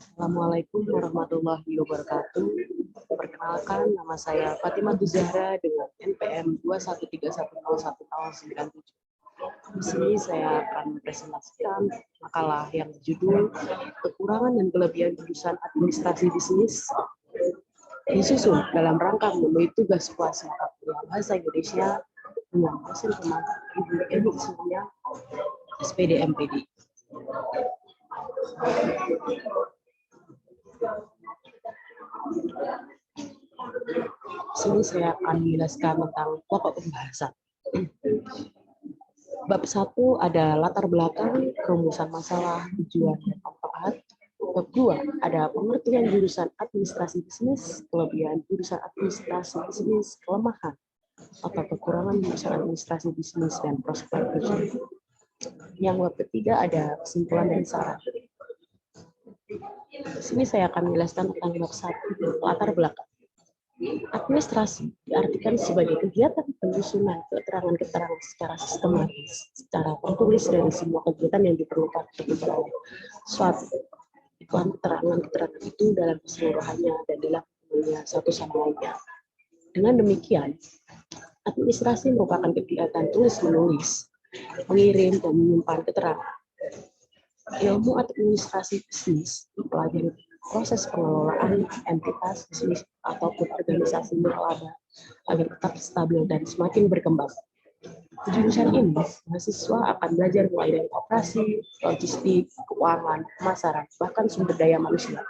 Assalamualaikum warahmatullahi wabarakatuh. Perkenalkan, nama saya Fatimah Zahra dengan NPM 2131001 tahun 97. Di sini saya akan mempresentasikan makalah yang berjudul Kekurangan dan Kelebihan Jurusan Administrasi Bisnis disusun dalam rangka memenuhi tugas puas mata kuliah Bahasa Indonesia dengan dosen pemateri Ibu Eni Surya, SPD MPD. Sini saya akan menjelaskan tentang pokok pembahasan. Bab 1 ada latar belakang, rumusan masalah, tujuan, dan manfaat. Bab 2 ada pengertian jurusan administrasi bisnis, kelebihan jurusan administrasi bisnis, kelemahan atau kekurangan jurusan administrasi bisnis, dan prospek kerja. Yang bab ketiga ada kesimpulan dan saran. Di sini saya akan menjelaskan tentang bab 1, latar belakang. Administrasi diartikan sebagai kegiatan penyusunan keterangan-keterangan secara sistematis, secara tertulis dari semua kegiatan yang diperlukan untuk diperoleh suatu keterangan-keterangan itu dalam keseluruhannya dan dalam hubungannya satu sama lainnya. Dengan demikian, administrasi merupakan kegiatan tulis-menulis, mengirim dan menyimpan keterangan. Ilmu administrasi bisnis mempelajari proses pengelolaan entitas bisnis ataupun organisasi nirlaba agar tetap stabil dan semakin berkembang. Di jurusan ini, mahasiswa akan belajar mulai dari operasi, logistik, keuangan, pemasaran, bahkan sumber daya manusia.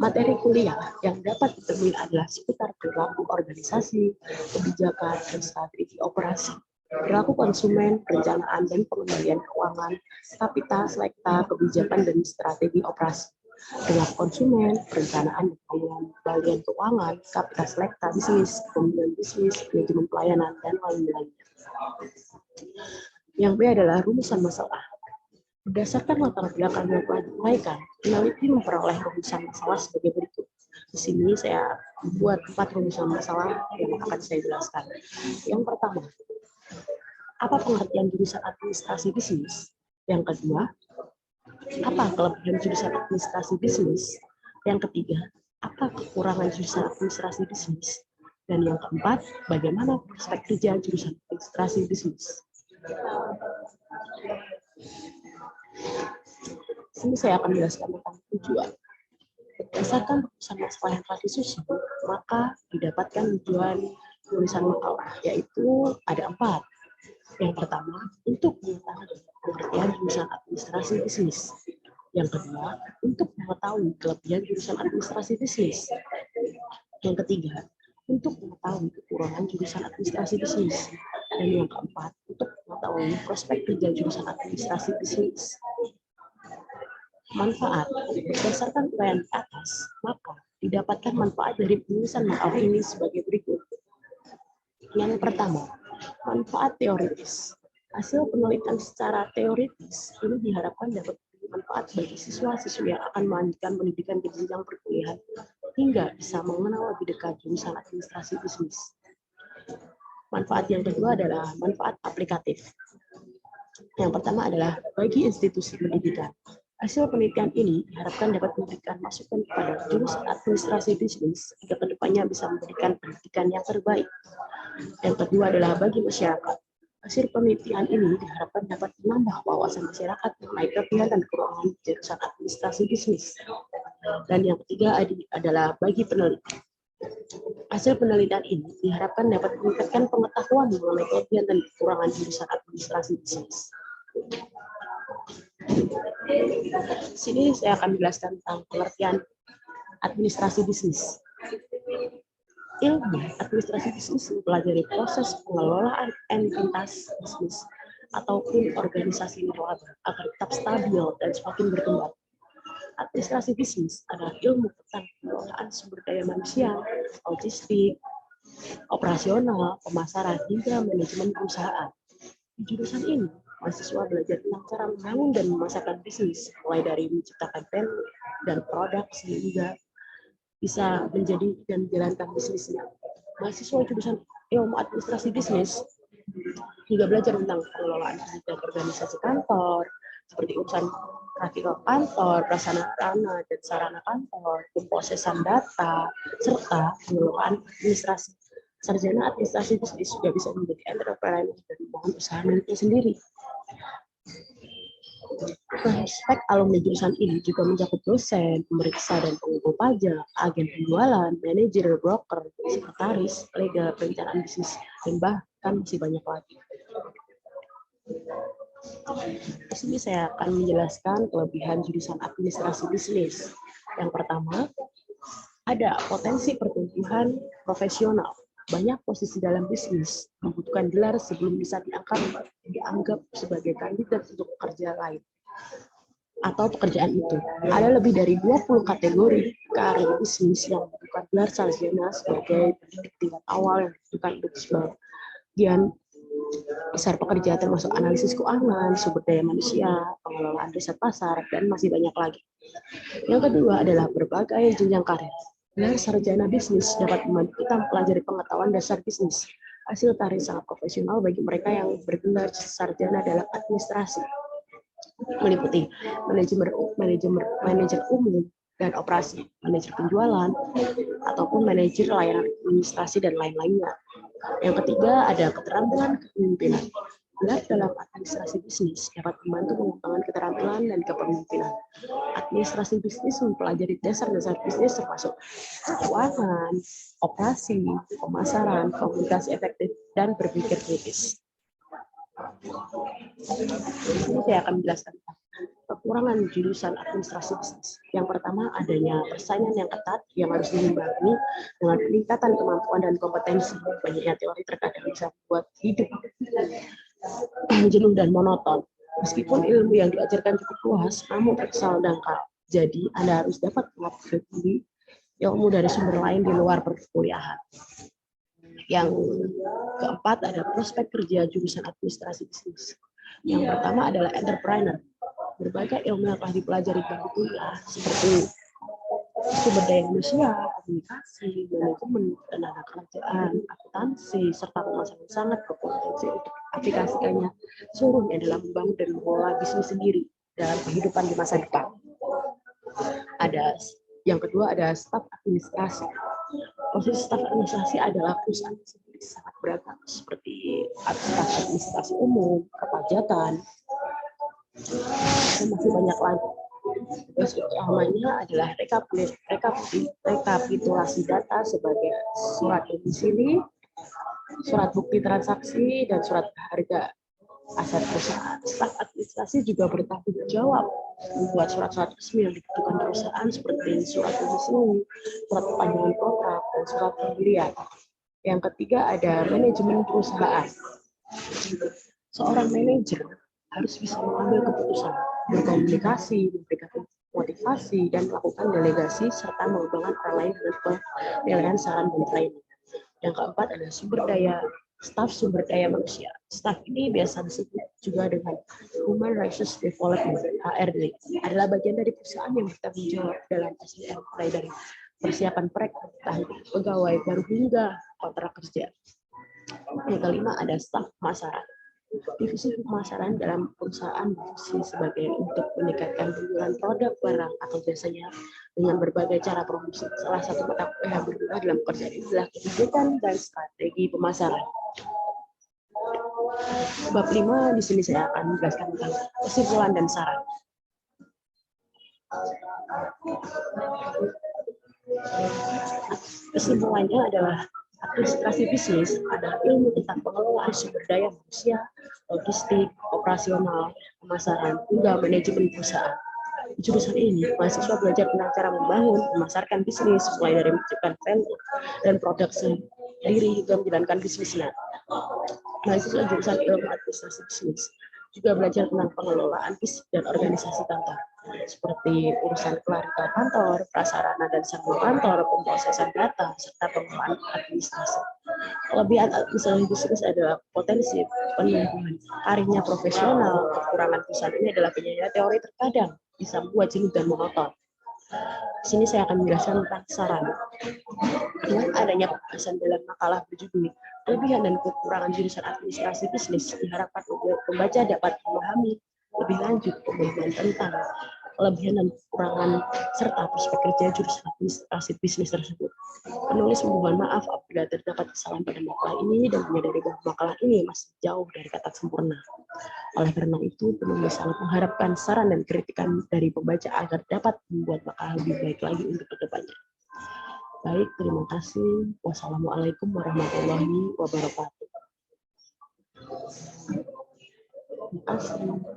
Materi kuliah yang dapat ditemui adalah seputar perilaku organisasi, kebijakan, dan strategi operasi, perilaku konsumen, perencanaan dan pengendalian keuangan, kapital selekta, kebijakan dan strategi operasi, perilaku konsumen, perencanaan dan pengendalian keuangan, kapital selekta bisnis, pemilihan bisnis, manajemen pelayanan, dan lain-lainnya. Yang B adalah rumusan masalah. Berdasarkan latar belakang yang telah diuraikan, peneliti memperoleh rumusan masalah sebagai berikut. Di sini saya membuat 4 rumusan masalah yang akan saya jelaskan. Yang pertama, apa pengertian jurusan administrasi bisnis? Yang kedua, apa kelebihan jurusan administrasi bisnis? Yang ketiga, apa kekurangan jurusan administrasi bisnis? Dan yang keempat, bagaimana prospek kerja jurusan administrasi bisnis? Sini saya akan menjelaskan tentang tujuan. Berdasarkan rumusan masalah yang telah disusun, maka didapatkan tujuan tulisan makalah, yaitu ada 4. Yang pertama, untuk mengetahui pengertian jurusan administrasi bisnis. Yang kedua, untuk mengetahui kelebihan jurusan administrasi bisnis. Yang ketiga, untuk mengetahui kekurangan jurusan administrasi bisnis. Dan yang keempat, untuk mengetahui prospek kerja jurusan administrasi bisnis. Manfaat. Berdasarkan uraian di atas, maka didapatkan manfaat dari penulisan makalah ini sebagai berikut. Yang pertama, manfaat teoritis. Hasil penelitian secara teoritis ini diharapkan dapat bermanfaat bagi siswa-siswi yang akan melanjutkan pendidikan di jenjang perkuliahan hingga bisa mengenal lebih dekat jurusan administrasi bisnis. Manfaat yang kedua adalah manfaat aplikatif. Yang pertama adalah bagi institusi pendidikan. Hasil penelitian ini diharapkan dapat memberikan masukan kepada jurusan administrasi bisnis agar kedepannya bisa memberikan pendidikan yang terbaik. Yang kedua adalah bagi masyarakat. Hasil penelitian ini diharapkan dapat menambah wawasan masyarakat mengenai kelebihan dan kekurangan jurusan administrasi bisnis. Dan yang ketiga adalah bagi peneliti. Hasil penelitian ini diharapkan dapat meningkatkan pengetahuan mengenai kelebihan dan kekurangan jurusan administrasi bisnis. Sini saya akan menjelaskan tentang pengertian administrasi bisnis. Ilmu administrasi bisnis mempelajari proses pengelolaan entitas bisnis ataupun organisasi nirlaba agar tetap stabil dan semakin berkembang. Administrasi bisnis adalah ilmu tentang pengelolaan sumber daya manusia, logistik, operasional, pemasaran, hingga manajemen perusahaan. Di jurusan ini, mahasiswa belajar tentang cara membangun dan memasarkan bisnis, mulai dari menciptakan value dan produk sehingga bisa menjadi dan menjalankan bisnisnya. Mahasiswa jurusan ilmu administrasi bisnis Juga belajar tentang pengelolaan dan organisasi kantor, seperti urusan praktikal kantor, prasarana dan sarana kantor, pemrosesan data, serta pengelolaan administrasi. Sarjana administrasi bisnis juga bisa menjadi entrepreneur dan membangun usaha miliknya sendiri. Prospek alumni jurusan ini juga mencakup dosen, pemeriksa dan pengumpul pajak, agen penjualan, manajer, broker, sekretaris, legal, perencanaan bisnis, dan bahkan masih banyak lagi. Di sini saya akan menjelaskan kelebihan jurusan administrasi bisnis. Yang pertama, ada potensi pertumbuhan profesional. Banyak posisi dalam bisnis membutuhkan gelar sebelum bisa dianggap sebagai kandidat untuk pekerjaan lain atau pekerjaan itu. Ada lebih dari 20 kategori karir bisnis yang membutuhkan gelar sarjana sebagai pendidik tingkat awal yang dibutuhkan untuk sebagian besar pekerja, termasuk analisis keuangan, sumber daya manusia, pengelolaan riset pasar, dan masih banyak lagi. Yang kedua adalah berbagai jenjang karir. Gelar sarjana bisnis dapat membantu kita mempelajari pengetahuan dasar bisnis. Hasil tarik sangat profesional bagi mereka yang bergelar sarjana dalam administrasi, meliputi manajer umum dan operasi, manajer penjualan, ataupun manajer layanan administrasi dan lain-lainnya. Yang ketiga ada keterampilan kepemimpinan. Gelar dalam administrasi bisnis dapat membantu mengembangkan keterampilan dan kepemimpinan. Administrasi bisnis mempelajari dasar-dasar bisnis termasuk keuangan, operasi, pemasaran, komunikasi efektif, dan berpikir kritis. Di sini saya akan menjelaskan kekurangan jurusan administrasi bisnis. Yang pertama, adanya persaingan yang ketat yang harus diimbangi dengan peningkatan kemampuan dan kompetensi. Banyaknya teori terkadang bisa membuat hidup jenuh dan monoton. Meskipun ilmu yang diajarkan cukup luas, namun terkesan dangkal. Jadi, Anda harus dapat mengupgrade ilmu dari sumber lain di luar perkuliahan. Yang keempat ada prospek kerja jurusan administrasi bisnis. Yang pertama adalah entrepreneur. Berbagai ilmu yang telah dipelajari pada kuliah seperti sumber daya manusia, komunikasi, manajemen, tenaga kerjaan, akuntansi, serta pemasaran sangat berpotensi untuk aplikasikannya seluruhnya dalam membangun dan mengelola bisnis sendiri dalam kehidupan di masa depan. Yang kedua ada staf administrasi. Posisi staf administrasi adalah perusahaan sendiri sangat beragam seperti staf administrasi umum, perpajakan, dan masih banyak lagi. Tugas utamanya adalah rekapitulasi data sebagai surat domisili, surat bukti transaksi, dan surat harga aset perusahaan. Staf administrasi juga bertanggung jawab membuat surat-surat resmi yang dibutuhkan perusahaan seperti surat domisili, surat perpanjangan kontrak, dan surat pendirian. Yang ketiga ada manajemen perusahaan. Seorang manajer harus bisa mengambil keputusan, berkomunikasi, memberikan motivasi, dan melakukan delegasi serta mengembangkan orang lain dengan penilaian saran dan training. Yang keempat adalah staf sumber daya manusia. Staf ini biasa disebut juga dengan Human Resource Development (HRD), adalah bagian dari perusahaan yang bertanggung jawab dalam SDM, mulai dari persiapan perekrutan pegawai baru hingga kontrak kerja. Yang kelima ada staf pemasaran. Divisi pemasaran dalam perusahaan berfungsi sebagai untuk meningkatkan penjualan produk, barang, atau jasanya dengan berbagai cara promosi. Salah satu mata kuliah yang berguna dalam pekerjaan ini adalah kebijakan dan strategi pemasaran. Bab 5 di sini saya akan menjelaskan tentang kesimpulan dan saran. Kesimpulannya adalah administrasi bisnis adalah ilmu tentang pengelolaan sumber daya manusia, logistik, operasional, pemasaran, hingga manajemen perusahaan. Di jurusan ini, mahasiswa belajar tentang cara membangun, memasarkan bisnis, mulai dari menciptakan value dan produk sendiri hingga menjalankan bisnisnya. Mahasiswa jurusan ilmu administrasi bisnis juga belajar tentang pengelolaan fisik dan organisasi kantor, seperti urusan klerikal kantor, prasarana dan sambung kantor, pemrosesan data, serta pengelolaan administrasi. Kelebihan administrasi bisnis adalah potensi penumbuhan karirnya profesional. Kekurangan perusahaan ini adalah penyayang teori terkadang bisa membuat jenuh dan monoton. Di sini saya akan menjelaskan tentang saran. Dengan adanya pembahasan dalam makalah berjudul kelebihan dan kekurangan jurusan administrasi bisnis, diharapkan pembaca dapat memahami lebih lanjut pemahaman tentang kelebihan dan kekurangan serta prospek kerja jurusan administrasi bisnis tersebut. Penulis memohon maaf apabila terdapat kesalahan pada makalah ini dan menyadari bahwa makalah ini masih jauh dari kata sempurna. Oleh karena itu, penulis sangat mengharapkan saran dan kritikan dari pembaca agar dapat membuat makalah lebih baik lagi untuk kedepannya. Baik, terima kasih. Wassalamualaikum warahmatullahi wabarakatuh. Terima kasih.